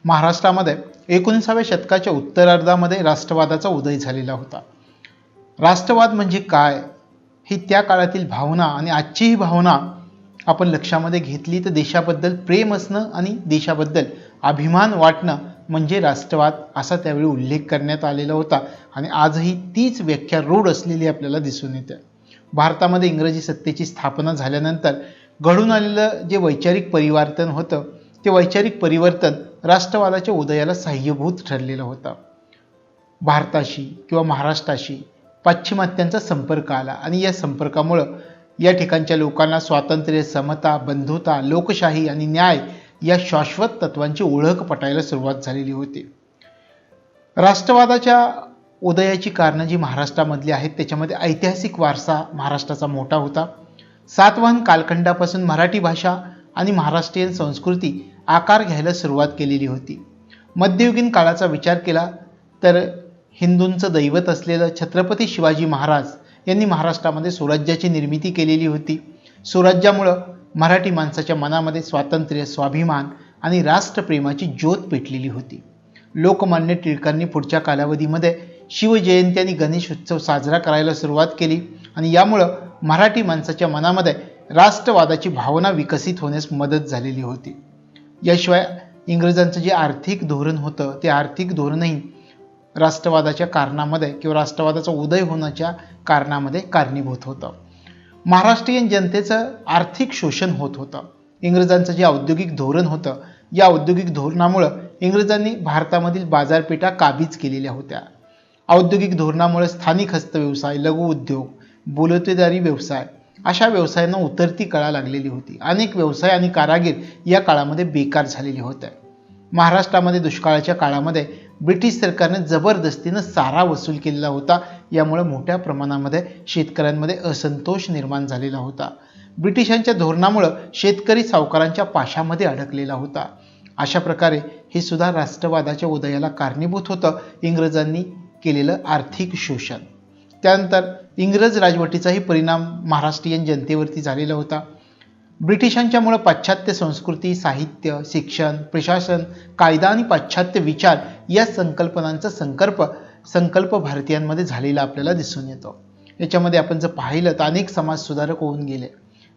महाराष्ट्रामध्ये 19व्या शतकाच्या उत्तरार्धामध्ये राष्ट्रवादाचा उदय झालेला होता। राष्ट्रवाद म्हणजे काय ही त्या काळातील भावना आणि आजची ही भावना आपण लक्षामध्ये घेतली तर देशाबद्दल प्रेम असणं आणि देशाबद्दल अभिमान वाटणं म्हणजे राष्ट्रवाद असा त्यावेळी उल्लेख करण्यात आलेला होता आणि आजही तीच व्याख्या रूढ असलेली आपल्याला दिसून येते। भारतामध्ये इंग्रजी सत्तेची स्थापना झाल्यानंतर घडून आलेलं जे वैचारिक परिवर्तन होतं ते वैचारिक परिवर्तन राष्ट्रवादाच्या उदयाला सहाय्यभूत ठरलेलं होतं। भारताशी किंवा महाराष्ट्राशी पाश्चिमात्यांचा संपर्क आला आणि या संपर्कामुळे या ठिकाणच्या लोकांना स्वातंत्र्य, समता, बंधुता, लोकशाही आणि न्याय या शाश्वत तत्वांची ओळख पटायला सुरुवात झालेली होती। राष्ट्रवादाच्या उदयाची कारणं जी महाराष्ट्रामधली आहेत त्याच्यामध्ये ऐतिहासिक वारसा महाराष्ट्राचा मोठा होता। सातवाहन कालखंडापासून मराठी भाषा आणि महाराष्ट्रीयन संस्कृती आकार घ्यायला सुरुवात केलेली होती। मध्ययुगीन काळाचा विचार केला तर हिंदूंचं दैवत असलेलं छत्रपती शिवाजी महाराज यांनी महाराष्ट्रामध्ये स्वराज्याची निर्मिती केलेली होती। स्वराज्यामुळे मराठी माणसाच्या मनामध्ये स्वातंत्र्य, स्वाभिमान आणि राष्ट्रप्रेमाची ज्योत पेटलेली होती। लोकमान्य टिळकांनी पुढच्या कालावधीमध्ये शिवजयंती आणि गणेश उत्सव साजरा करायला सुरुवात केली आणि यामुळे मराठी माणसाच्या मनामध्ये राष्ट्रवादाची भावना विकसित होण्यास मदत झालेली होती। याशिवाय इंग्रजांचं जे आर्थिक धोरण होतं ते आर्थिक धोरणही राष्ट्रवादाच्या कारणामध्ये किंवा राष्ट्रवादाचा उदय होण्याच्या कारणामध्ये कारणीभूत होतं। महाराष्ट्रीयन जनतेचं आर्थिक शोषण होत होतं। इंग्रजांचं जे औद्योगिक धोरण होतं या औद्योगिक धोरणामुळे इंग्रजांनी भारतामधील बाजारपेठा काबीज केलेल्या होत्या। औद्योगिक धोरणामुळे स्थानिक हस्तव्यवसाय, लघु उद्योग, बोलतेदारी व्यवसाय अशा व्यवसायांना उतरती कळा लागलेली होती। अनेक व्यवसाय आणि कारागीर या काळामध्ये बेकार झालेले होते। महाराष्ट्रामध्ये दुष्काळाच्या काळामध्ये ब्रिटिश सरकारने जबरदस्तीने सारा वसूल केलेला होता। यामुळे मोठ्या प्रमाणामध्ये शेतकऱ्यांमध्ये असंतोष निर्माण झालेला होता। ब्रिटिशांच्या धोरणामुळे शेतकरी सावकारांच्या पाशामध्ये अडकलेला होता। अशा प्रकारे हे सुद्धा राष्ट्रवादाच्या उदयाला कारणीभूत होतं, इंग्रजांनी केलेलं आर्थिक शोषण। त्यानंतर इंग्रज राजवटीचाही परिणाम महाराष्ट्रीयन जनतेवरती झालेला होता। ब्रिटिशांच्यामुळे पाश्चात्य संस्कृती, साहित्य, शिक्षण, प्रशासन, कायदा आणि पाश्चात्य विचार या संकल्पनांचा संकल्प भारतीयांमध्ये झालेला आपल्याला दिसून येतो। याच्यामध्ये आपण जर पाहिलं तर अनेक समाज सुधारक होऊन गेले।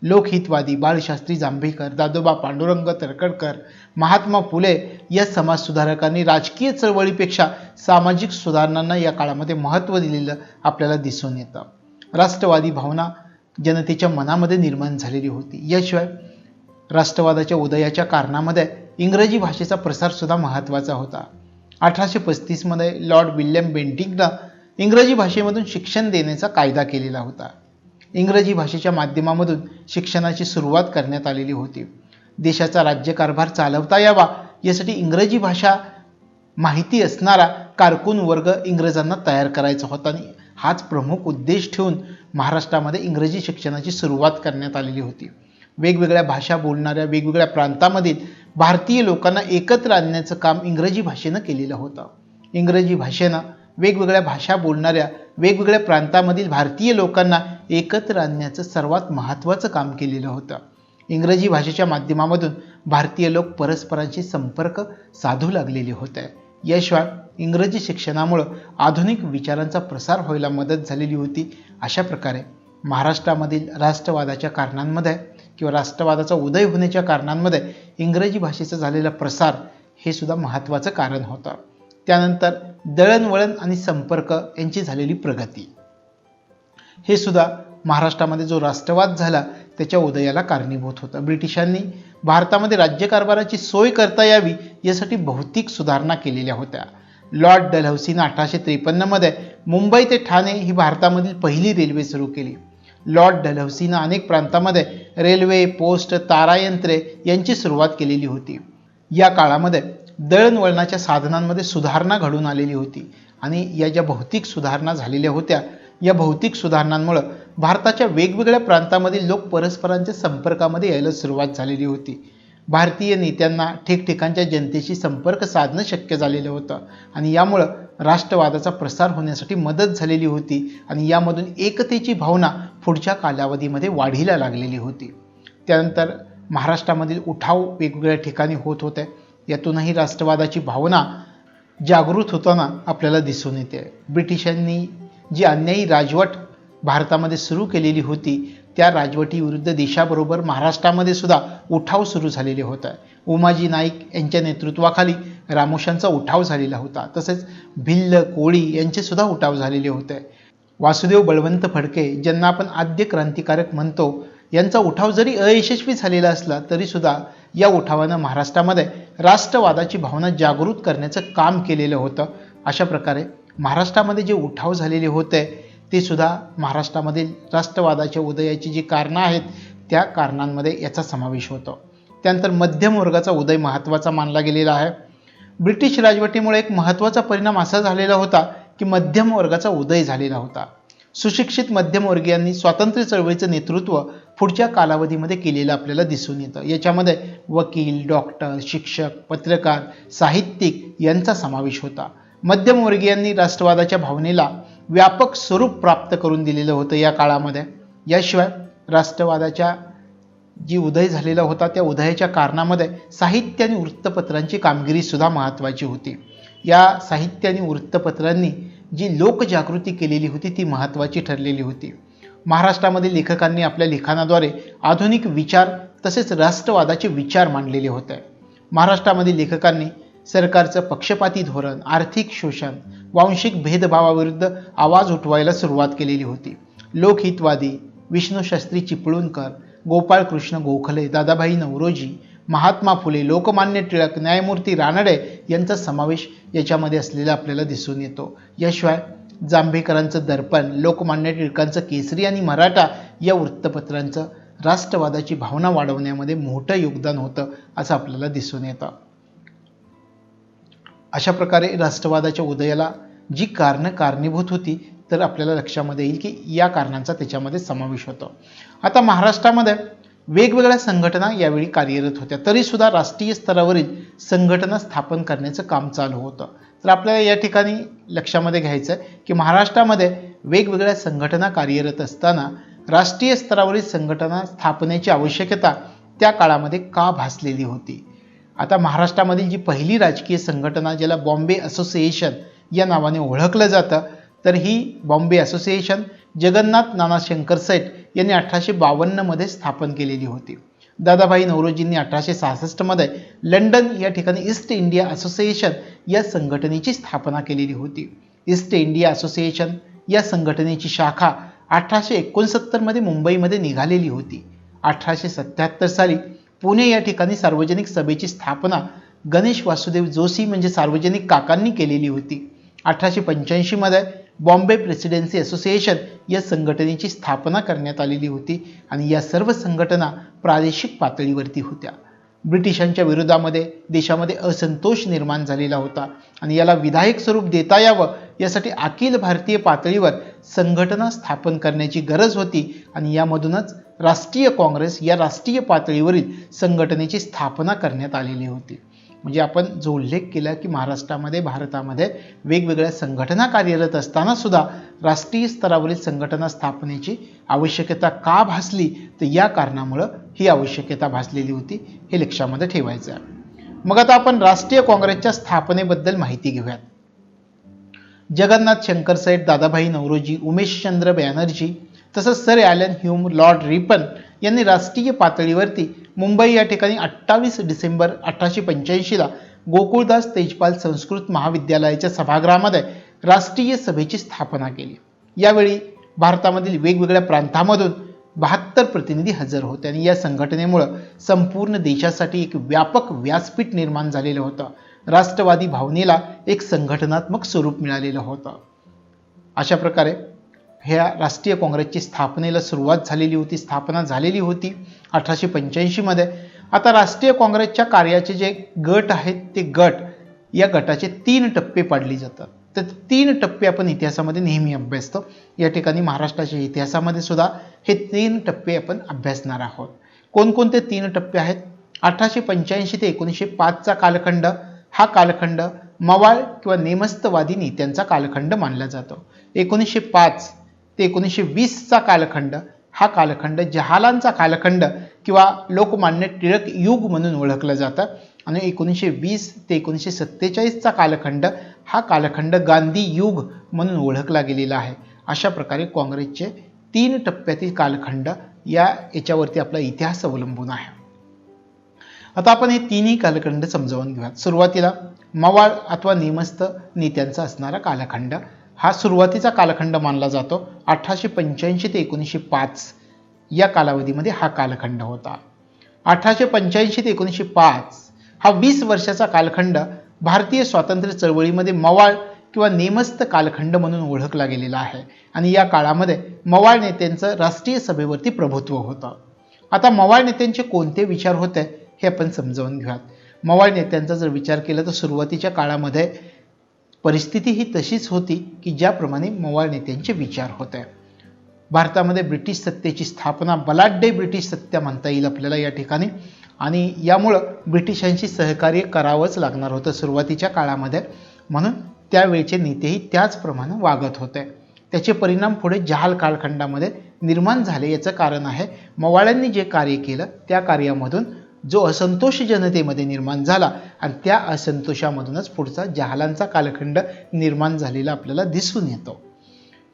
लोकहितवादी बाळशास्त्री जांभेकर, दादोबा पांडुरंग तरखडकर, महात्मा फुले या समाज सुधारकांनी राजकीय चळवळीपेक्षा सामाजिक सुधारणांना या काळामध्ये महत्त्व दिलेलं आपल्याला दिसून येतं। राष्ट्रवादी भावना जनतेच्या मनामध्ये निर्माण झालेली होती। याशिवाय राष्ट्रवादाच्या उदयाच्या कारणामध्ये इंग्रजी भाषेचा प्रसार सुद्धा महत्त्वाचा होता। 1835 मध्ये लॉर्ड विल्यम बेंटिंकनं इंग्रजी भाषेमधून शिक्षण देण्याचा कायदा केलेला होता। इंग्रजी भाषेच्या माध्यमामधून शिक्षणाची सुरुवात करण्यात आलेली होती। देशाचा राज्यकारभार चालवता यावा यासाठी इंग्रजी भाषा माहिती असणारा कारकून वर्ग इंग्रजांना तयार करायचा होता आणि हाच प्रमुख उद्देश ठेवून महाराष्ट्रामध्ये इंग्रजी शिक्षणाची सुरुवात करण्यात आलेली होती। वेगवेगळ्या भाषा बोलणाऱ्या वेगवेगळ्या प्रांतामधील भारतीय लोकांना एकत्र आणण्याचं काम इंग्रजी भाषेनं केलेलं होतं। इंग्रजी भाषेनं वेगवेगळ्या भाषा बोलणाऱ्या वेगवेगळ्या प्रांतामधील भारतीय लोकांना एकत्र आणण्याचं सर्वात महत्त्वाचं काम केलेलं होतं। इंग्रजी भाषेच्या माध्यमामधून भारतीय लोक परस्परांशी संपर्क साधू लागलेले होते। याशिवाय इंग्रजी शिक्षणामुळे आधुनिक विचारांचा प्रसार व्हायला मदत झालेली होती। अशा प्रकारे महाराष्ट्रामधील राष्ट्रवादाच्या कारणांमध्ये किंवा राष्ट्रवादाचा उदय होण्याच्या कारणांमध्ये इंग्रजी भाषेचा झालेला प्रसार हे सुद्धा महत्त्वाचं कारण होतं। त्यानंतर दळणवळण आणि संपर्क यांची झालेली प्रगती हे सुद्धा महाराष्ट्रामध्ये जो राष्ट्रवाद झाला त्याच्या उदयाला कारणीभूत होतं। ब्रिटिशांनी भारतामध्ये राज्यकारभाराची सोय करता यावी यासाठी भौतिक सुधारणा केलेल्या होत्या। लॉर्ड डलहौसीने 1853 मध्ये मुंबई ते ठाणे ही भारतामधील पहिली रेल्वे सुरू केली। लॉर्ड डलहौसीने अनेक प्रांतामध्ये रेल्वे, पोस्ट, तारायंत्रे यांची सुरुवात केलेली होती। या काळामध्ये दळणवळणाच्या साधनांमध्ये सुधारणा घडून आलेली होती आणि या ज्या भौतिक सुधारणा झालेल्या होत्या या भौतिक सुधारणांमुळे भारताच्या वेगवेगळ्या प्रांतामधील लोक परस्परांच्या संपर्कामध्ये यायला सुरुवात झालेली होती। भारतीय नेत्यांना ठिकठिकाणच्या जनतेशी संपर्क साधणं शक्य झालेलं होतं आणि यामुळे राष्ट्रवादाचा प्रसार होण्यासाठी मदत झालेली होती आणि यामधून एकतेची भावना पुढच्या कालावधीमध्ये वाढीला लागलेली होती। त्यानंतर महाराष्ट्रामधील उठाव वेगवेगळ्या ठिकाणी होत होते। यातूनही राष्ट्रवादाची भावना जागृत होताना आपल्याला दिसून येते. ब्रिटिशांनी जी अन्यायी राजवट भारतामध्ये सुरू केलेली होती त्या राजवटीविरुद्ध देशाबरोबर महाराष्ट्रामध्ये सुद्धा उठाव सुरू झालेले होता. उमाजी नाईक यांच्या नेतृत्वाखाली रामोशांचा उठाव झालेला होता. तसेच भिल्ल, कोळी यांचे सुद्धा उठाव झालेले होते. वासुदेव बळवंत फडके ज्यांना आपण आद्य क्रांतिकारक म्हणतो, यांचा उठाव जरी अयशस्वी झालेला असला तरी सुद्धा या उठावानं महाराष्ट्रामध्ये राष्ट्रवादाची भावना जागृत करण्याचं काम केलेलं होतं. अशा प्रकारे महाराष्ट्रामध्ये जे उठाव झालेले होते ते सुद्धा महाराष्ट्रामधील राष्ट्रवादाच्या उदयाची जी कारणं आहेत त्या कारणांमध्ये याचा समावेश होतो. त्यानंतर मध्यम वर्गाचा उदय महत्त्वाचा मानला गेलेला आहे. ब्रिटिश राजवटीमुळे एक महत्त्वाचा परिणाम असा झालेला होता की मध्यम वर्गाचा उदय झालेला होता. सुशिक्षित मध्यमवर्गीयांनी स्वातंत्र्य चळवळीचं नेतृत्व पुढच्या कालावधीमध्ये केलेलं आपल्याला दिसून येतं. याच्यामध्ये वकील, डॉक्टर, शिक्षक, पत्रकार, साहित्यिक यांचा समावेश होता. मध्यमवर्गीयांनी राष्ट्रवादाच्या भावनेला व्यापक स्वरूप प्राप्त करून दिलेलं होतं या काळामध्ये. याशिवाय राष्ट्रवादाच्या जी उदय झालेला होता त्या उदयाच्या कारणामध्ये साहित्य आणि वृत्तपत्रांची कामगिरी सुद्धा महत्त्वाची होती. या साहित्य आणि वृत्तपत्रांनी जी लोकजागृती केलेली होती ती महत्त्वाची ठरलेली होती. महाराष्ट्रामध्ये लेखकांनी आपल्या लिखाणाद्वारे आधुनिक विचार तसेच राष्ट्रवादाचे विचार मांडलेले होते. महाराष्ट्रामधील लेखकांनी सरकारचं पक्षपाती धोरण, आर्थिक शोषण, वांशिक भेदभावाविरुद्ध आवाज उठवायला सुरुवात केलेली होती. लोकहितवादी विष्णुशास्त्री चिपळूणकर, गोपाळकृष्ण गोखले, दादाभाई नौरोजी, महात्मा फुले, लोकमान्य टिळक, न्यायमूर्ती रानडे यांचा समावेश याच्यामध्ये असलेला आपल्याला दिसून येतो. याशिवाय जांभेकरांचं दर्पण, लोकमान्य टिळकांचं केसरी आणि मराठा या वृत्तपत्रांचं राष्ट्रवादाची भावना वाढवण्यामध्ये मोठं योगदान होतं असं आपल्याला दिसून येतं. अशा प्रकारे राष्ट्रवादाच्या उदयाला जी कारणं कारणीभूत होती तर आपल्याला लक्षामध्ये येईल की या कारणांचा त्याच्यामध्ये समावेश होतो. आता महाराष्ट्रामध्ये वेगवेगळ्या संघटना यावेळी कार्यरत होत्या, तरी सुद्धा राष्ट्रीय स्तरावरील संघटना स्थापन करण्याचं काम चालू होतं. तर आपल्याला या ठिकाणी लक्षामध्ये घ्यायचं आहे की महाराष्ट्रामध्ये वेगवेगळ्या संघटना कार्यरत असताना राष्ट्रीय स्तरावरील संघटना स्थापनेची आवश्यकता त्या काळामध्ये का भासलेली होती. आता महाराष्ट्रामधील जी पहिली राजकीय संघटना ज्याला बॉम्बे असोसिएशन या नावाने ओळखलं जातं, तर ही बॉम्बे असोसिएशन जगन्नाथ नाना शंकरसेठ यांनी 1852 मध्ये स्थापन केलेली होती. दादाभाई नौरोजींनी 1866 मध्ये लंडन या ठिकाणी ईस्ट इंडिया असोसिएशन या संघटनेची स्थापना केलेली होती. ईस्ट इंडिया असोसिएशन या संघटनेची शाखा 1869 मध्ये मुंबईमध्ये निघालेली होती. 1877 साली पुणे या ठिकाणी सार्वजनिक सभेची स्थापना गणेश वासुदेव जोशी म्हणजे सार्वजनिक काकांनी केलेली होती. 1885 मध्ये बॉम्बे प्रेसिडेन्सी असोसिएशन या संघटनेची स्थापना करण्यात आलेली होती आणि या सर्व संघटना प्रादेशिक पातळीवरती होत्या. ब्रिटिशांच्या विरोधामध्ये देशामध्ये असंतोष निर्माण झालेला होता आणि याला विधायक स्वरूप देता यावं यासाठी अखिल भारतीय पातळीवर संघटना स्थापन करण्याची गरज होती आणि यामधूनच राष्ट्रीय काँग्रेस या राष्ट्रीय पातळीवरील संघटनेची स्थापना करण्यात आलेली होती. म्हणजे आपण जो उल्लेख केला की महाराष्ट्रामध्ये भारतामध्ये वेगवेगळ्या संघटना कार्यरत असताना सुद्धा राष्ट्रीय स्तरावरील संघटना स्थापनेची आवश्यकता का भासली, तर या कारणामुळं ही आवश्यकता भासलेली होती, हे लक्षामध्ये ठेवायचं आहे. मग आता आपण राष्ट्रीय काँग्रेसच्या स्थापनेबद्दल माहिती घेऊयात. जगन्नाथ शंकरसेठ, दादाभाई नौरोजी, उमेशचंद्र बॅनर्जी तसंच sir Allan Hume, Lord Ripon यांनी राष्ट्रीय पातळीवरती मुंबई या ठिकाणी 28 डिसेंबर 1885 ला गोकुळदास तेजपाल संस्कृत महाविद्यालयाच्या सभागृहामध्ये राष्ट्रीय सभेची स्थापना केली. यावेळी भारतामधील वेगवेगळ्या प्रांतांमधून 72 प्रतिनिधी हजर होते आणि या संघटनेमुळं संपूर्ण देशासाठी एक व्यापक व्यासपीठ निर्माण झालेलं होतं. राष्ट्रवादी भावनेला एक संघटनात्मक स्वरूप मिळालेलं होतं. अशा प्रकारे ह्या राष्ट्रीय काँग्रेसची स्थापनेला सुरुवात झालेली होती, स्थापना झालेली होती 1885 मध्ये. आता राष्ट्रीय काँग्रेसच्या कार्याचे जे गट आहेत ते या गटाचे 3 टप्पे पाडले जातात. तर 3 टप्पे आपण इतिहासामध्ये नेहमी अभ्यासतो. या ठिकाणी महाराष्ट्राच्या इतिहासामध्ये सुद्धा हे 3 टप्पे आपण अभ्यासणार आहोत. कोणकोणते 3 टप्पे आहेत? 1885 ते 1905 चा कालखंड, हा कालखंड मवाळ किंवा नेमस्तवादी नेत्यांचा कालखंड मानला जातो. 1905 ते 1920 चा कालखंड, हा कालखंड जहालांचा कालखंड किंवा लोकमान्य टिळक युग म्हणून ओळखलं जातं आणि 1920 ते 1947चा कालखंड हा कालखंड गांधी युग म्हणून ओळखला गेलेला आहे. अशा प्रकारे काँग्रेसचे 3 टप्प्यातील कालखंड याच्यावरती आपला इतिहास अवलंबून आहे. आता आपण हे तिन्ही कालखंड समजावून घेऊयात. सुरुवातीला मवाळ अथवा नेमस्त नेत्यांचा असणारा कालखंड हा सुरुवातीचा कालखंड मानला जातो. 1885 ते 1905 या कालावधीमध्ये हा कालखंड होता. 1885 ते 1905 हा 20 वर्षाचा कालखंड भारतीय स्वातंत्र्य चळवळीमध्ये मवाळ किंवा नेमस्त कालखंड म्हणून ओळखला गेलेला आहे आणि या काळामध्ये मवाळ नेत्यांचं राष्ट्रीय सभेवरती प्रभुत्व होतं. आता मवाळ नेत्यांचे कोणते विचार होते हे आपण समजावून घेऊयात. मवाळ नेत्यांचा जर विचार केला तर सुरुवातीच्या काळामध्ये परिस्थिती ही तशीच होती की ज्याप्रमाणे मवाळ नेत्यांचे विचार होते. भारतामध्ये ब्रिटिश सत्तेची स्थापना, बलाढ्य ब्रिटिश सत्ता म्हणता येईल आपल्याला या ठिकाणी, आणि यामुळं ब्रिटिशांशी सहकार्य करावंच लागणार होतं सुरुवातीच्या काळामध्ये. म्हणून त्यावेळचे नेतेही त्याचप्रमाणे वागत होते. त्याचे परिणाम पुढे जहाल कालखंडामध्ये निर्माण झाले. याचं कारण आहे मवाळांनी जे कार्य केलं त्या कार्यामधून जो असंतोष जनतेमध्ये निर्माण झाला आणि त्या असंतोषामधूनच पुढचा जहालांचा कालखंड निर्माण झालेला आपल्याला दिसून येतो.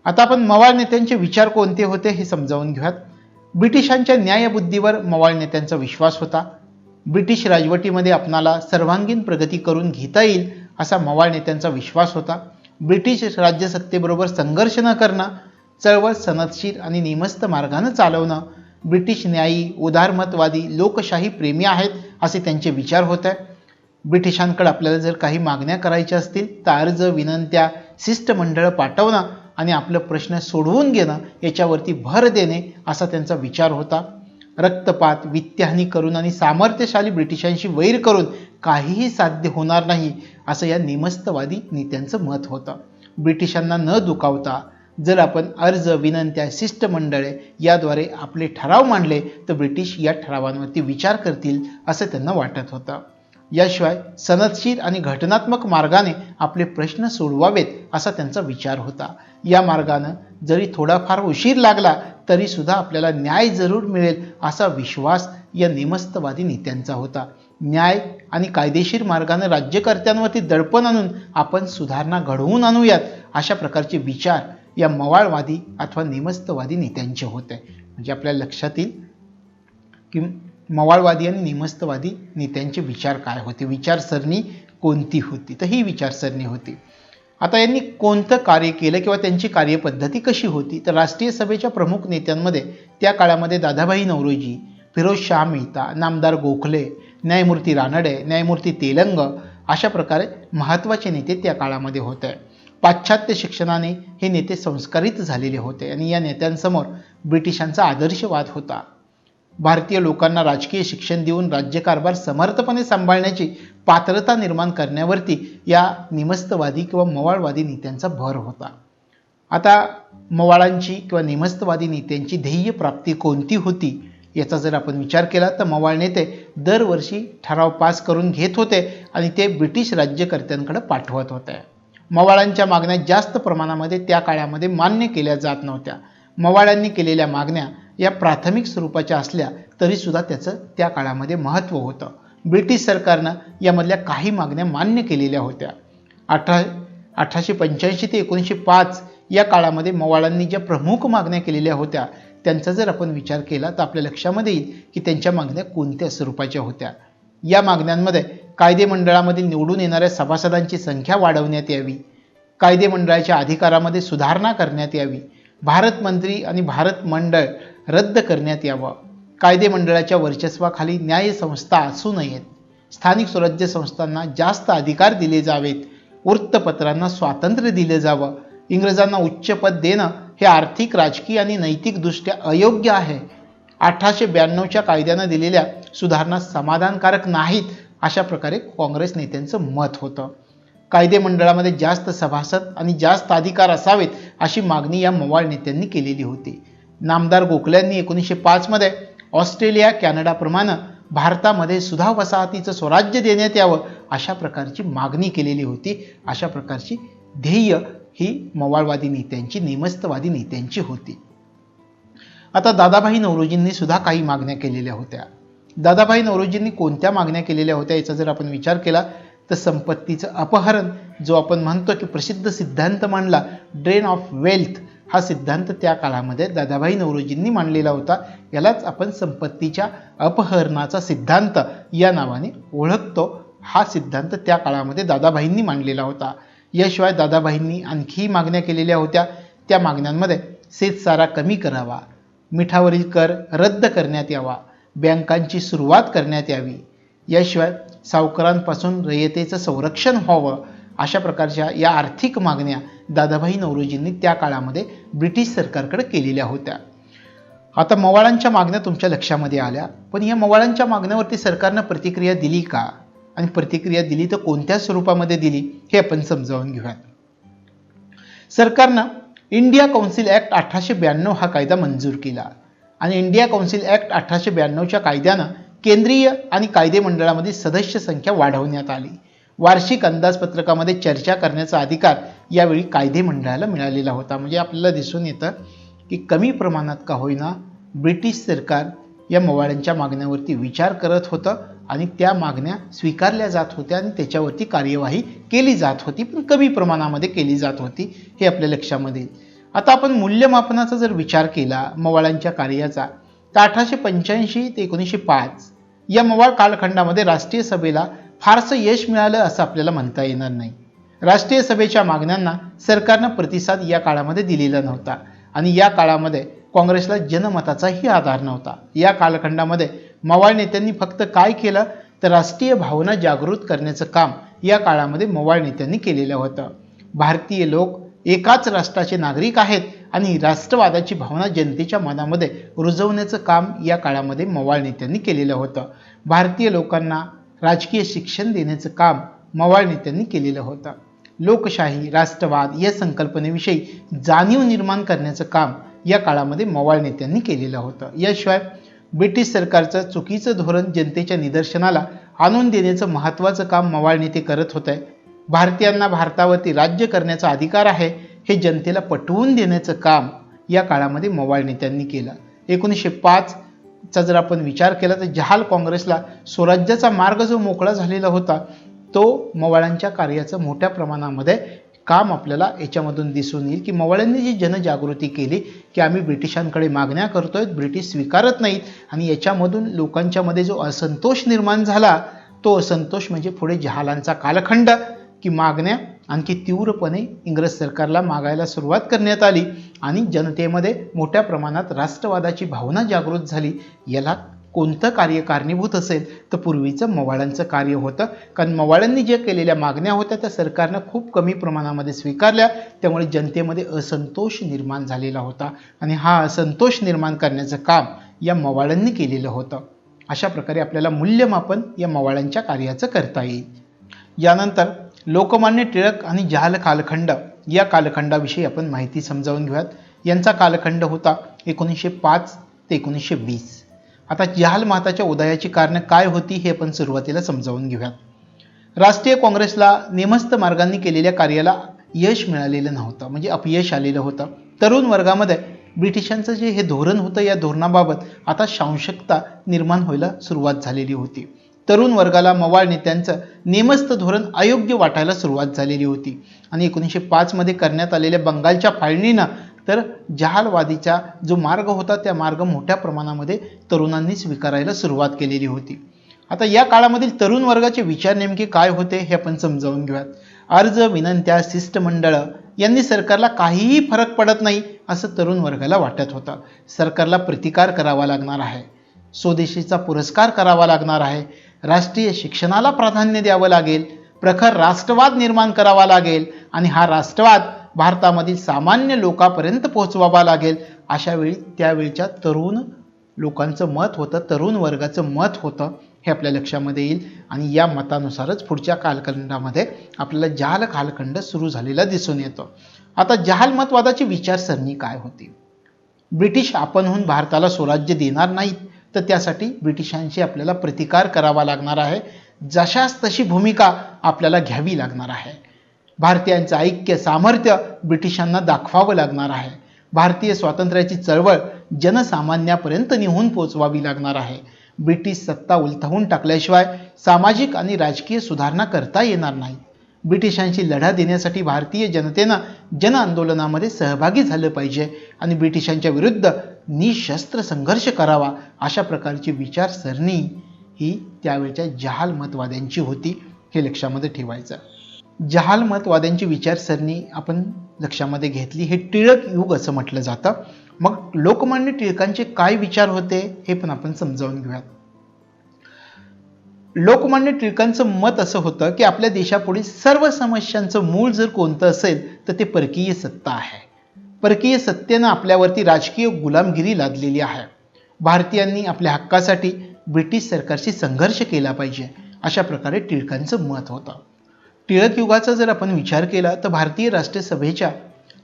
आता आपण मवाळ नेत्यांचे विचार कोणते होते हे समजावून घेऊयात. ब्रिटिशांच्या न्यायबुद्धीवर मवाळ नेत्यांचा विश्वास होता. ब्रिटिश राजवटीमध्ये आपणाला सर्वांगीण प्रगती करून घेता येईल असा मवाळ नेत्यांचा विश्वास होता. ब्रिटिश राज्यसत्तेबरोबर संघर्ष न करणं, चळवळ सनदशीर आणि नेमस्त मार्गाने चालवणं, ब्रिटिश न्यायी, उदारमतवादी, लोकशाही प्रेमी आहेत असे त्यांचे विचार होते. ब्रिटिशांकडे आपल्याला जर काही मागण्या करायच्या असतील तर अर्ज, विनंत्या, शिष्टमंडळ पाठवणं आणि आपलं प्रश्न सोडवून घेणं याच्यावरती भर देणे असा त्यांचा विचार होता. रक्तपात, वित्तहानी करून आणि सामर्थ्यशाली ब्रिटिशांशी वैर करून काहीही साध्य होणार नाही असं या नेमस्तवादी नेत्यांचं मत होतं. ब्रिटिशांना न दुखावता जर आपण अर्ज, विनंत्या, शिष्टमंडळे याद्वारे आपले ठराव मांडले तर ब्रिटिश या ठरावांवरती विचार करतील असं त्यांना वाटत होतं. याशिवाय सनदशीर आणि घटनात्मक मार्गाने आपले प्रश्न सोडवावेत असा त्यांचा विचार होता. या मार्गाने जरी थोडाफार उशीर लागला तरी सुद्धा आपल्याला न्याय जरूर मिळेल असा विश्वास या नेमस्तवादी नेत्यांचा होता. न्याय आणि कायदेशीर मार्गाने राज्यकर्त्यांवरती दडपण आणून आपण सुधारणा घडवून आणूयात अशा प्रकारचे विचार या मवाळवादी अथवा नेमस्तवादी नेत्यांचे होते. म्हणजे आपल्याला लक्षात येईल की मवाळवादी आणि नेमस्तवादी नेत्यांचे विचार काय होते, विचारसरणी कोणती होती. तर ही विचारसरणी होती. आता यांनी कोणतं कार्य केलं किंवा त्यांची कार्यपद्धती कशी होती. तर राष्ट्रीय सभेच्या प्रमुख नेत्यांमध्ये त्या काळामध्ये दादाभाई नौरोजी, फिरोजशाह मेहता, नामदार गोखले, न्यायमूर्ती रानडे, न्यायमूर्ती तेलंग अशा प्रकारे महत्त्वाचे नेते त्या काळामध्ये होते. पाश्चात्य शिक्षणाने हे नेते संस्कारित झालेले होते आणि या नेत्यांसमोर ब्रिटिशांचा आदर्शवाद होता. भारतीय लोकांना राजकीय शिक्षण देऊन राज्यकारभार समर्थपणे सांभाळण्याची पात्रता निर्माण करण्यावरती या नेमस्तवादी किंवा मवाळवादी नेत्यांचा भर होता. आता मवाळांची किंवा नेमस्तवादी नेत्यांची ध्येय प्राप्ती कोणती होती याचा जर आपण विचार केला तर मवाळ नेते दरवर्षी ठराव पास करून घेत होते आणि ते ब्रिटिश राज्यकर्त्यांकडे पाठवत होते. मवाळांच्या मागण्या जास्त प्रमाणामध्ये त्या काळामध्ये मान्य केल्या जात नव्हत्या. मवाळांनी केलेल्या मागण्या या प्राथमिक स्वरूपाच्या असल्या तरी सुद्धा त्याचं त्या काळामध्ये महत्त्व होतं. ब्रिटिश सरकारनं यामधल्या काही मागण्या मान्य केलेल्या होत्या. 1885 ते 1905 या काळामध्ये मवाळांनी ज्या प्रमुख मागण्या केलेल्या होत्या त्यांचा जर आपण विचार केला तर आपल्या लक्षामध्ये येईल की त्यांच्या मागण्या कोणत्या स्वरूपाच्या होत्या. या मागण्यांमध्ये कायदेमंडळामधील निवडून येणाऱ्या सभासदांची संख्या वाढवण्यात यावी, कायदेमंडळाच्या अधिकारामध्ये सुधारणा करण्यात यावी, भारत मंत्री आणि भारत मंडळ रद्द करण्यात यावं, कायदेमंडळाच्या वर्चस्वाखाली न्यायसंस्था असू नयेत, स्थानिक स्वराज्य संस्थांना जास्त अधिकार दिले जावेत, वृत्तपत्रांना स्वातंत्र्य दिले जावं, इंग्रजांना उच्च पद देणं हे आर्थिक, राजकीय आणि नैतिकदृष्ट्या अयोग्य आहे, 1892च्या कायद्यानं दिलेल्या सुधारणा समाधानकारक नाहीत अशा प्रकारे काँग्रेस नेत्यांचं मत होतं. कायदेमंडळामध्ये जास्त सभासद आणि जास्त अधिकार असावेत अशी मागणी या मवाळ नेत्यांनी केलेली होती. नामदार गोखल्यांनी 1905 मध्ये ऑस्ट्रेलिया, कॅनडाप्रमाणे भारतामध्ये सुद्धा वसाहतीचं स्वराज्य देण्यात यावं अशा प्रकारची मागणी केलेली होती. अशा प्रकारची ध्येय ही मवाळवादी नेत्यांची, नेमस्तवादी नेत्यांची होती. आता दादाभाई नौरोजींनी सुद्धा काही मागण्या केलेल्या होत्या. दादाभाई नौरोजींनी कोणत्या मागण्या केलेल्या होत्या याचा जर आपण विचार केला तर संपत्तीचं अपहरण, जो आपण म्हणतो की प्रसिद्ध सिद्धांत मांडला ड्रेन ऑफ वेल्थ, हा सिद्धांत त्या काळामध्ये दादाभाई नौरोजींनी मांडलेला होता. यालाच आपण संपत्तीच्या अपहरणाचा सिद्धांत या नावाने ओळखतो. हा सिद्धांत त्या काळामध्ये दादाभाईंनी मांडलेला होता. याशिवाय दादाभाईंनी आणखी मागण्या केलेल्या होत्या. त्या मागण्यांमध्ये शेतसारा कमी करावा, मिठावरील कर रद्द करण्यात यावा, बँकांची सुरुवात करण्यात यावी, याशिवाय सावकारांपासून रयतेचं संरक्षण व्हावं, अशा प्रकारच्या या आर्थिक मागण्या दादाभाई नौरोजींनी त्या काळामध्ये ब्रिटिश सरकारकडे केलेल्या होत्या. आता मवाळांच्या मागण्या तुमच्या लक्षामध्ये आल्या, पण या मवाळांच्या मागण्यावरती सरकारनं प्रतिक्रिया दिली का, आणि प्रतिक्रिया दिली तर कोणत्या स्वरूपामध्ये दिली हे आपण समजावून घेऊयात. सरकारनं इंडिया कौन्सिल ॲक्ट 1892 हा कायदा मंजूर केला आणि इंडिया कौन्सिल ॲक्ट 1892च्या कायद्यानं केंद्रीय आणि कायदे मंडळामध्ये सदस्य संख्या वाढवण्यात आली. वार्षिक अंदाजपत्रकामध्ये चर्चा करण्याचा अधिकार यावेळी कायदे मंडळाला मिळालेला होता. म्हणजे आपल्याला दिसून येतं की कमी प्रमाणात का होईना ब्रिटिश सरकार या मवाळांच्या मागण्यावरती विचार करत होतं आणि त्या मागण्या स्वीकारल्या जात होत्या आणि त्याच्यावरती कार्यवाही केली जात होती, पण कमी प्रमाणामध्ये केली जात होती, हे आपल्या लक्षामध्ये येईल. आता आपण मूल्यमापनाचा जर विचार केला मवाळांच्या कार्याचा, तर 1885 ते 1905 या मवाळ कालखंडामध्ये राष्ट्रीय सभेला फारसं यश मिळालं असं आपल्याला म्हणता येणार नाही. राष्ट्रीय सभेच्या मागण्यांना सरकारनं प्रतिसाद या काळामध्ये दिलेला नव्हता आणि या काळामध्ये काँग्रेसला जनमताचाही आधार नव्हता. या कालखंडामध्ये मवाळ नेत्यांनी फक्त काय केलं तर राष्ट्रीय भावना जागृत करण्याचं काम या काळामध्ये मवाळ नेत्यांनी केलेलं होतं. भारतीय लोक एकाच राष्ट्राचे नागरिक आहेत आणि राष्ट्रवादाची भावना जनतेच्या मनामध्ये रुजवण्याचं काम या काळामध्ये मवाळ नेत्यांनी केलेलं होतं. भारतीय लोकांना राजकीय शिक्षण देण्याचं काम मवाळ नेत्यांनी केलेलं होतं. लोकशाही, राष्ट्रवाद या संकल्पनेविषयी जाणीव निर्माण करण्याचं काम या काळामध्ये मवाळ नेत्यांनी केलेलं होतं. याशिवाय ब्रिटिश सरकारचं चुकीचं धोरण जनतेच्या निदर्शनाला आणून देण्याचं महत्त्वाचं काम मवाळ नेते करत होते. भारतीयांना भारतावरती राज्य करण्याचा अधिकार आहे हे जनतेला पटवून देण्याचं काम या काळामध्ये मवाळ नेत्यांनी केलं. 1905 चा जर आपण विचार केला तर जहाल काँग्रेसला स्वराज्याचा मार्ग जो मोकळा झालेला होता तो मवाळांच्या कार्याचं मोठ्या प्रमाणामध्ये काम आपल्याला याच्यामधून दिसून येईल की मवाळांनी जी जनजागृती केली की आम्ही ब्रिटिशांकडे मागण्या करतोय, ब्रिटिश स्वीकारत नाहीत, आणि याच्यामधून लोकांच्या मध्ये जो असंतोष निर्माण झाला तो असंतोष म्हणजे पुढे जहालांचा कालखंड की मागण्या आणखी तीव्रपणे इंग्रज सरकारला मागायला सुरुवात करण्यात आली आणि जनतेमध्ये मोठ्या प्रमाणात राष्ट्रवादाची भावना जागृत झाली. याला कोणतं कार्य कारणीभूत असेल तर पूर्वीचं मवाळांचं कार्य होतं, कारण मवाळांनी जे केलेल्या मागण्या होत्या त्या सरकारनं खूप कमी प्रमाणामध्ये स्वीकारल्या, त्यामुळे जनतेमध्ये असंतोष निर्माण झालेला होता आणि हा असंतोष निर्माण करण्याचं काम या मवाळांनी केलेलं होतं. अशा प्रकारे आपल्याला मूल्यमापन या मवाळांच्या कार्याचं करता येईल. यानंतर लोकमान्य टिळक आणि जहाल कालखंड या कालखंडाविषयी आपण माहिती समजावून घेऊयात. यांचा कालखंड होता 1905 ते 1920. आता जहाल मताच्या उदयाची कारणं काय होती हे आपण सुरुवातीला समजावून घेऊयात. राष्ट्रीय काँग्रेसला नेमस्त मार्गांनी केलेल्या कार्याला यश मिळालेलं नव्हतं, म्हणजे अपयश आलेलं होतं. तरुण वर्गामध्ये ब्रिटिशांचं जे हे धोरण होतं या धोरणाबाबत आता सांशकता निर्माण व्हायला सुरुवात झालेली होती. तरुण वर्गाला मवाळ नेत्यांचं नेमस्त धोरण अयोग्य वाटायला सुरुवात झालेली होती आणि 1905 मध्ये करण्यात आलेल्या बंगालच्या फाळणीनं तर जहालवादीचा जो मार्ग होता त्या मार्ग मोठ्या प्रमाणामध्ये तरुणांनी स्वीकारायला सुरुवात केलेली होती. आता या काळामधील तरुण वर्गाचे विचार नेमके काय होते हे आपण समजावून घेऊयात. अर्ज, विनंत्या, शिष्टमंडळ यांनी सरकारला काहीही फरक पडत नाही असं तरुण वर्गाला वाटत होतं. सरकारला प्रतिकार करावा लागणार आहे, स्वदेशीचा पुरस्कार करावा लागणार आहे, राष्ट्रीय शिक्षणाला प्राधान्य द्यावं लागेल, प्रखर राष्ट्रवाद निर्माण करावा लागेल आणि हा राष्ट्रवाद भारतामधील सामान्य लोकांपर्यंत पोहोचवावा लागेल. अशा वेळी त्यावेळच्या तरुण लोकांचं मत होतं, तरुण वर्गाचं मत होतं, हे आपल्या लक्षामध्ये येईल आणि या मतानुसारच पुढच्या कालखंडामध्ये आपल्याला जहाल कालखंड सुरू झालेला दिसून येतो. आता जहाल मतवादाची विचारसरणी काय होती? ब्रिटिश आपणहून भारताला स्वराज्य देणार नाहीत, तर त्यासाठी ब्रिटिशांशी आपल्याला प्रतिकार करावा लागणार आहे, जशास तशी भूमिका आपल्याला घ्यावी लागणार आहे. भारतीयांचं ऐक्य, सामर्थ्य ब्रिटिशांना दाखवावं लागणार आहे. भारतीय स्वातंत्र्याची चळवळ जनसामान्यापर्यंत निघून पोहोचवावी लागणार आहे. ब्रिटिश सत्ता उलथवून टाकल्याशिवाय सामाजिक आणि राजकीय सुधारणा करता येणार नाही. ब्रिटिशांशी लढा देण्यासाठी भारतीय जनतेनं जन आंदोलनामध्ये सहभागी झालं पाहिजे आणि ब्रिटिशांच्या विरुद्ध निशस्त्र संघर्ष करावा, अशा प्रकारची विचारसरणी ही त्यावेळच्या जहालमतवाद्यांची होती. हे लक्षामध्ये ठेवायचं. जहालमतवाद्यांची विचारसरणी आपण लक्षामध्ये घेतली. हे टिळक युग असं म्हटलं जातं. मग लोकमान्य टिळकांचे काय विचार होते हे पण आपण समजावून घेऊयात. लोकमान्य टिळकांचं मत असं होतं की आपल्या देशापुढील सर्व समस्यांचं मूळ जर कोणतं असेल तर ते परकीय सत्ता आहे. परकीय सत्तेनं आपल्यावरती राजकीय गुलामगिरी लादलेली आहे. भारतीयांनी आपल्या हक्कासाठी ब्रिटिश सरकारशी संघर्ष केला पाहिजे, अशा प्रकारे टिळकांचं मत होतं. टिळक युगाचा जर आपण विचार केला तर भारतीय राष्ट्रीय सभेच्या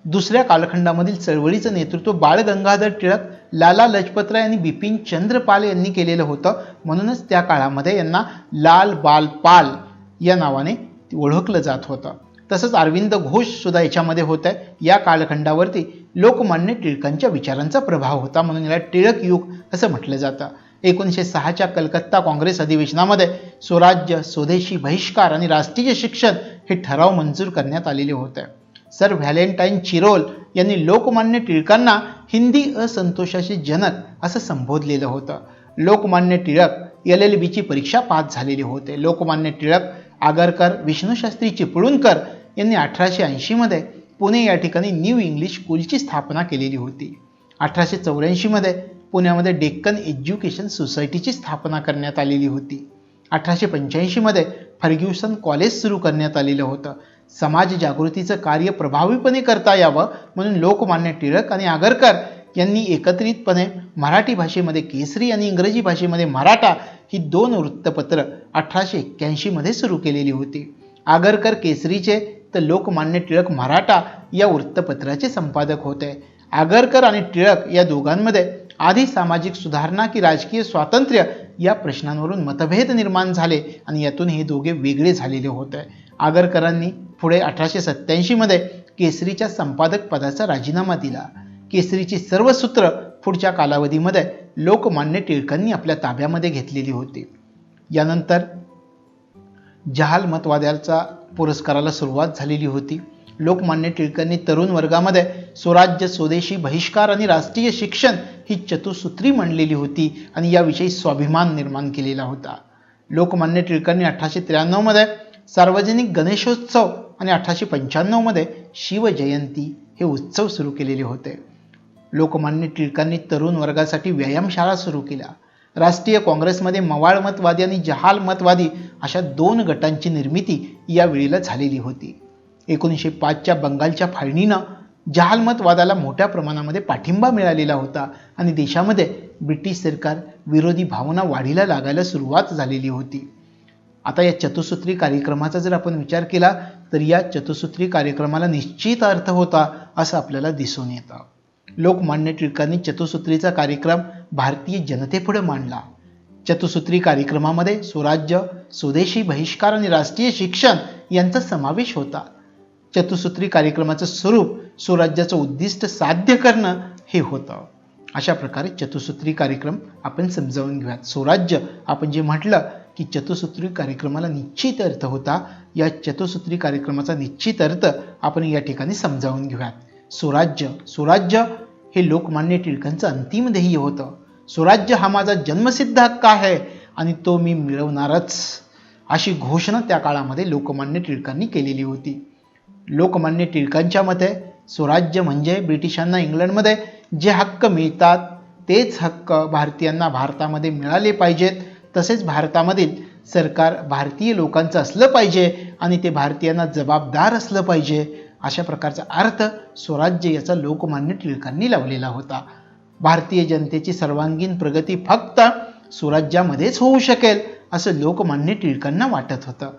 दुसऱ्या कालखंडामधील चळवळीचं नेतृत्व बाळ गंगाधर टिळक, लाला लजपतराय आणि बिपिन चंद्र पाल यांनी केलेलं होतं. म्हणूनच त्या काळामध्ये यांना लाल बाल पाल या नावाने ओळखलं जात होतं. तसंच अरविंद घोष सुद्धा याच्यामध्ये होते. या कालखंडावरती लोकमान्य टिळकांच्या विचारांचा प्रभाव होता, म्हणून याला टिळक युग असं म्हटलं जातं. 1906च्या कलकत्ता काँग्रेस अधिवेशनामध्ये स्वराज्य, स्वदेशी बहिष्कार आणि राष्ट्रीय शिक्षण हे ठराव मंजूर करण्यात आलेले होते. सर व्हॅलेंटाईन चिरोल यांनी लोकमान्य टिळकांना हिंदी असंतोषाचे जनक असं संबोधलेलं होतं. लोकमान्य टिळक LLBची परीक्षा पास झालेले होते. लोकमान्य टिळक, आगरकर, विष्णूशास्त्री चिपळूणकर यांनी 1880 मध्ये पुणे या ठिकाणी न्यू इंग्लिश स्कूलची स्थापना केलेली होती. 1884 मध्ये पुण्यामध्ये डेक्कन एज्युकेशन सोसायटीची स्थापना करण्यात आलेली होती. 1885 मध्ये फर्ग्युसन कॉलेज सुरू करण्यात आलेलं होतं. समाज जागृतीचं कार्य प्रभावीपणे करता यावं म्हणून लोकमान्य टिळक आणि आगरकर यांनी एकत्रितपणे मराठी भाषेमध्ये केसरी आणि इंग्रजी भाषेमध्ये मराठा ही 2 वृत्तपत्र 1881 मध्ये सुरू केलेली होती. आगरकर केसरीचे तर लोकमान्य टिळक मराठा या वृत्तपत्राचे संपादक होते. आगरकर आणि टिळक या दोघांमध्ये आधी सामाजिक सुधारणा की राजकीय स्वातंत्र्य या प्रश्नांवरून मतभेद निर्माण झाले आणि यातून हे दोघे वेगळे झालेले होते. आगरकरांनी पुढे 1887 मध्ये केसरीच्या संपादक पदाचा राजीनामा दिला. केसरीची सर्व सूत्र पुढच्या कालावधीमध्ये लोकमान्य टिळकांनी आपल्या ताब्यामध्ये घेतलेली होती. यानंतर जहालमतवाद्याचा पुरस्काराला सुरुवात झालेली होती. लोकमान्य टिळकांनी तरुण वर्गामध्ये स्वराज्य, स्वदेशी बहिष्कार आणि राष्ट्रीय शिक्षण ही चतुसूत्री मांडलेली होती आणि याविषयी स्वाभिमान निर्माण केलेला होता. लोकमान्य टिळकांनी 1893 मध्ये सार्वजनिक गणेशोत्सव आणि 1895 मध्ये शिवजयंती हे उत्सव सुरू केलेले होते. लोकमान्य टिळकांनी तरुण वर्गासाठी व्यायामशाळा सुरू केल्या. राष्ट्रीय काँग्रेसमध्ये मवाळमतवादी आणि जहालमतवादी अशा 2 गटांची निर्मिती या वेळेला झालेली होती. 1905च्या बंगालच्या फाळणीनं जहालमतवादाला मोठ्या प्रमाणामध्ये पाठिंबा मिळालेला होता आणि देशामध्ये ब्रिटिश सरकार विरोधी भावना वाढीला लागायला सुरुवात झालेली होती. आता या चतुसूत्री कार्यक्रमाचा जर आपण विचार केला तर या चतुसूत्री कार्यक्रमाला निश्चित अर्थ होता असं आपल्याला दिसून येतं. लोकमान्य टिळकांनी चतुसूत्रीचा कार्यक्रम भारतीय जनतेपुढे मांडला. चतुसूत्री कार्यक्रमामध्ये स्वराज्य, स्वदेशी बहिष्कार आणि राष्ट्रीय शिक्षण यांचा समावेश होता. चतुसूत्री कार्यक्रमाचं स्वरूप स्वराज्याचं उद्दिष्ट साध्य करणं हे होतं. अशा प्रकारे चतुसूत्री कार्यक्रम आपण समजावून घेऊयात. स्वराज्य आपण जे म्हटलं की चतुसूत्री कार्यक्रमाला निश्चित अर्थ होता, या चतुसूत्री कार्यक्रमाचा निश्चित अर्थ आपण या ठिकाणी समजावून घेऊयात. स्वराज्य हे लोकमान्य टिळकांचं अंतिम ध्येय होतं. स्वराज्य हा माझा जन्मसिद्ध हक्क आहे आणि तो मी मिळवणारच, अशी घोषणा त्या काळामध्ये लोकमान्य टिळकांनी केलेली होती. लोकमान्य टिळकांच्या मते स्वराज्य म्हणजे ब्रिटिशांना इंग्लंडमध्ये जे हक्क मिळतात तेच हक्क भारतीयांना भारतामध्ये मिळाले पाहिजेत. तसेच भारतामधील सरकार भारतीय लोकांचं असलं पाहिजे आणि ते भारतीयांना जबाबदार असलं पाहिजे, अशा प्रकारचा अर्थ स्वराज्य याचा लोकमान्य टिळकांनी लावलेला होता. भारतीय जनतेची सर्वांगीण प्रगती फक्त स्वराज्यामध्येच होऊ शकेल असं लोकमान्य टिळकांना वाटत होतं.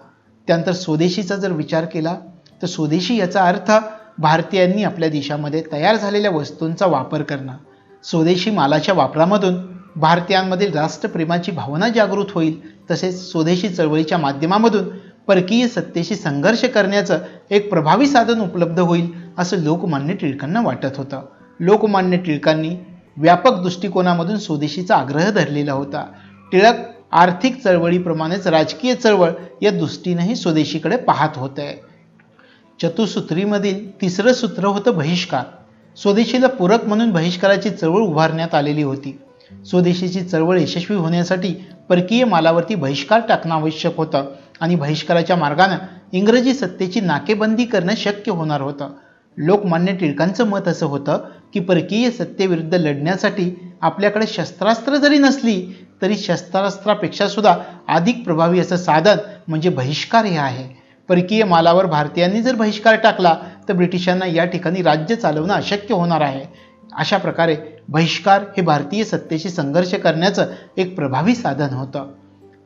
त्यानंतर स्वदेशीचा जर विचार केला तर स्वदेशी याचा अर्थ भारतीयांनी आपल्या देशामध्ये तयार झालेल्या वस्तूंचा वापर करणं. स्वदेशी मालाच्या वापरामधून भारतीयांमधील राष्ट्रप्रेमाची भावना जागृत होईल. तसेच स्वदेशी चळवळीच्या माध्यमामधून परकीय सत्तेशी संघर्ष करण्याचं एक प्रभावी साधन उपलब्ध होईल असं लोकमान्य टिळकांना वाटत होतं. लोकमान्य टिळकांनी व्यापक दृष्टिकोनामधून स्वदेशीचा आग्रह धरलेला होता. टिळक आर्थिक चळवळीप्रमाणेच राजकीय चळवळ या दृष्टीनेही स्वदेशीकडे पाहत होते. चतुसूत्रीमधील तिसरं सूत्र होतं बहिष्कार. स्वदेशीला पूरक म्हणून बहिष्काराची चळवळ उभारण्यात आलेली होती. स्वदेशीची चळवळ यशस्वी होण्यासाठी परकीय मालावरती बहिष्कार टाकणं आवश्यक होतं आणि बहिष्काराच्या मार्गाने इंग्रजी सत्तेची नाकेबंदी करणं शक्य होणार होतं. लोकमान्य टिळकांचं मत असं होतं की परकीय सत्तेविरुद्ध लढण्यासाठी आपल्याकडे शस्त्रास्त्र जरी नसली तरी शस्त्रास्त्रापेक्षा सुद्धा अधिक प्रभावी असं साधन म्हणजे बहिष्कार हे आहे. परकीय मालावर भारतीयांनी जर बहिष्कार टाकला तर ब्रिटिशांना या ठिकाणी राज्य चालवणं अशक्य होणार आहे. अशा प्रकारे बहिष्कार हे भारतीय सत्तेशी संघर्ष करण्याचं एक प्रभावी साधन होतं.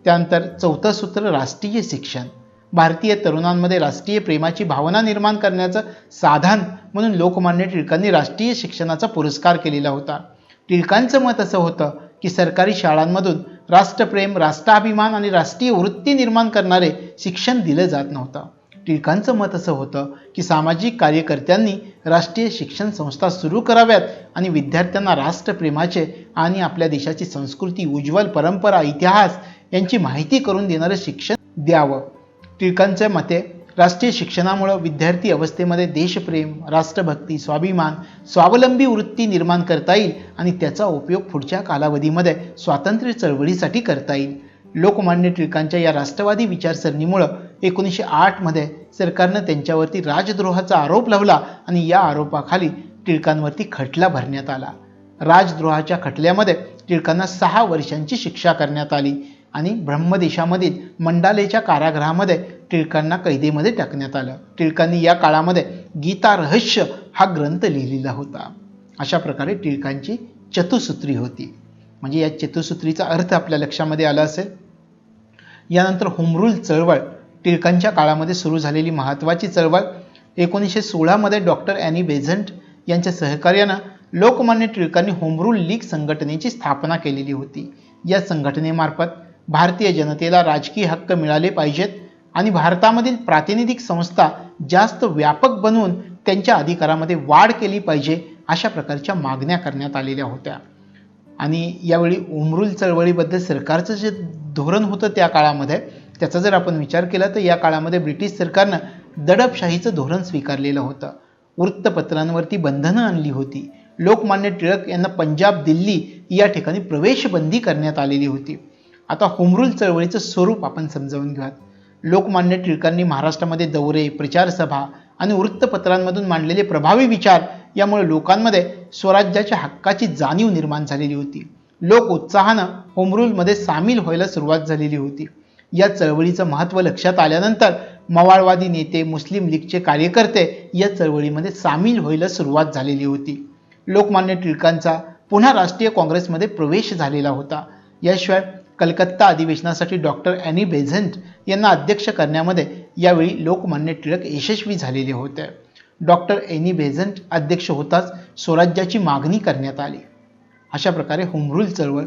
त्यानंतर चौथं सूत्र राष्ट्रीय शिक्षण. भारतीय तरुणांमध्ये राष्ट्रीय प्रेमाची भावना निर्माण करण्याचं साधन म्हणून लोकमान्य टिळकांनी राष्ट्रीय शिक्षणाचा पुरस्कार केलेला होता. टिळकांचं मत असं होतं की सरकारी शाळांमधून राष्ट्रप्रेम, राष्ट्राभिमान आणि राष्ट्रीय वृत्ती निर्माण करणारे शिक्षण दिलं जात नव्हतं. टिळकांचं मत असं होतं की सामाजिक कार्यकर्त्यांनी राष्ट्रीय शिक्षण संस्था सुरू कराव्यात आणि विद्यार्थ्यांना राष्ट्रप्रेमाचे आणि आपल्या देशाची संस्कृती, उज्ज्वल परंपरा, इतिहास यांची माहिती करून देणारं शिक्षण द्यावं. टिळकांच्या मते राष्ट्रीय शिक्षणामुळे विद्यार्थी अवस्थेमध्ये देशप्रेम, राष्ट्रभक्ती, स्वाभिमान, स्वावलंबी वृत्ती निर्माण करता येईल आणि त्याचा उपयोग पुढच्या कालावधीमध्ये स्वातंत्र्य चळवळीसाठी करता येईल. लोकमान्य टिळकांच्या या राष्ट्रवादी विचारसरणीमुळे 1908 मध्ये सरकारनं त्यांच्यावरती राजद्रोहाचा आरोप लावला आणि या आरोपाखाली टिळकांवरती खटला भरण्यात आला. राजद्रोहाच्या खटल्यामध्ये टिळकांना 6 वर्षांची शिक्षा करण्यात आली आणि ब्रह्मदेशामधील मंडालेच्या कारागृहामध्ये टिळकांना कैदेमध्ये टाकण्यात आलं. टिळकांनी या काळामध्ये गीता रहस्य हा ग्रंथ लिहिलेला होता. अशा प्रकारे टिळकांची चतुसूत्री होती. म्हणजे या चतुसूत्रीचा अर्थ आपल्या लक्षामध्ये आला असेल. यानंतर होमरूल चळवळ टिळकांच्या काळामध्ये सुरू झालेली महत्त्वाची चळवळ. 1916 मध्ये डॉक्टर ॲनी बेझंट यांच्या सहकार्यानं लोकमान्य टिळकांनी होमरूल लीग संघटनेची स्थापना केलेली होती. या संघटनेमार्फत भारतीय जनतेला राजकीय हक्क मिळाले पाहिजेत आणि भारतामधील प्रातिनिधिक संस्था जास्त व्यापक बनवून त्यांच्या अधिकारामध्ये वाढ केली पाहिजे अशा प्रकारच्या मागण्या करण्यात आलेल्या होत्या. आणि यावेळी होमरूल चळवळीबद्दल सरकारचं जे धोरण होतं त्या काळामध्ये त्याचा जर आपण विचार केला तर या काळामध्ये ब्रिटिश सरकारनं दडपशाहीचं धोरण स्वीकारलेलं होतं. वृत्तपत्रांवरती बंधनं आणली होती. लोकमान्य टिळक यांना पंजाब, दिल्ली या ठिकाणी प्रवेशबंदी करण्यात आलेली होती. आता होमरूल चळवळीचं स्वरूप आपण समजावून घेऊयात. लोकमान्य टिळकांनी महाराष्ट्रामध्ये दौरे, प्रचार सभा आणि वृत्तपत्रांमधून मांडलेले प्रभावी विचार यामुळे लोकांमध्ये स्वराज्याच्या हक्काची जाणीव निर्माण झालेली होती. लोक उत्साहानं होमरूलमध्ये सामील व्हायला सुरुवात झालेली होती. या चळवळीचं महत्त्व लक्षात आल्यानंतर मवाळवादी नेते, मुस्लिम लीगचे कार्यकर्ते या चळवळीमध्ये सामील व्हायला सुरुवात झालेली होती. लोकमान्य टिळकांचा पुन्हा राष्ट्रीय काँग्रेसमध्ये प्रवेश झालेला होता. याशिवाय कलकत्ता अधिवेशनासाठी डॉक्टर ॲनी बेझंट यांना अध्यक्ष करण्यामध्ये यावेळी लोकमान्य टिळक यशस्वी झालेले होते. डॉक्टर ॲनी बेझंट अध्यक्ष होताच स्वराज्याची मागणी करण्यात आली. अशा प्रकारे होमरूल चळवळ.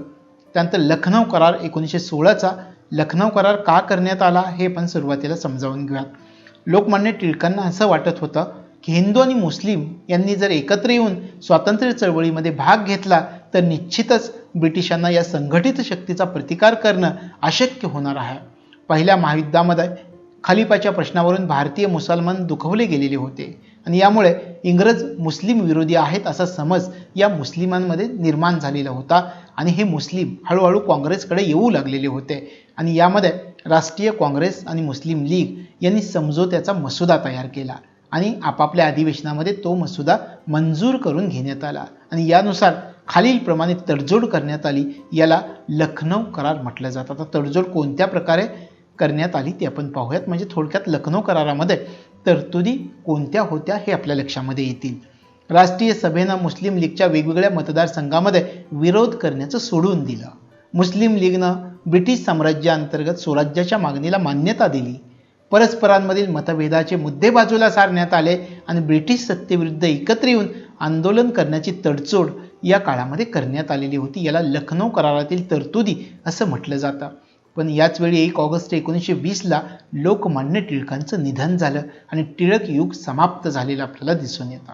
त्यानंतर लखनौ करार 1916चा लखनौ करार का करण्यात आला हे पण सुरुवातीला समजावून घेऊयात. लोकमान्य टिळकांना असं वाटत होतं की हिंदू आणि मुस्लिम यांनी जर एकत्र येऊन स्वातंत्र्य चळवळीमध्ये भाग घेतला तर निश्चितच ब्रिटिशांना या संघटित शक्तीचा प्रतिकार करणं अशक्य होणार आहे. पहिल्या महायुद्धामध्ये खलिफाच्या प्रश्नावरून भारतीय मुसलमान दुखवले गेलेले होते आणि यामुळे इंग्रज मुस्लिम विरोधी आहेत असा समज या मुस्लिमांमध्ये निर्माण झालेला होता आणि हे मुस्लिम हळूहळू काँग्रेसकडे येऊ लागलेले होते आणि यामध्ये राष्ट्रीय काँग्रेस आणि मुस्लिम लीग यांनी समझोत्याचा मसुदा तयार केला आणि आपापल्या अधिवेशनामध्ये तो मसुदा मंजूर करून घेण्यात आला आणि यानुसार खालीलप्रमाणे तडजोड करण्यात आली. याला लखनौ करार म्हटलं जातं. आता तडजोड कोणत्या प्रकारे करण्यात आली ते आपण पाहूयात. म्हणजे थोडक्यात लखनौ करारामध्ये तरतुदी कोणत्या होत्या हे आपल्या लक्षामध्ये येतील. राष्ट्रीय सभेनं मुस्लिम लीगच्या वेगवेगळ्या मतदारसंघामध्ये विरोध करण्याचं सोडून दिलं. मुस्लिम लीगनं ब्रिटिश साम्राज्याअंतर्गत स्वराज्याच्या मागणीला मान्यता दिली. परस्परांमधील मतभेदाचे मुद्दे बाजूला सारण्यात आले आणि ब्रिटिश सत्तेविरुद्ध एकत्र येऊन आंदोलन करण्याची तडजोड या काळामध्ये करण्यात आलेली होती. याला लखनौ करारातील तरतुदी असं म्हटलं जातं. पण याच वेळी 1 ऑगस्ट 1920ला लोकमान्य टिळकांचं निधन झालं आणि टिळक युग समाप्त झालेलं आपल्याला दिसून येतं.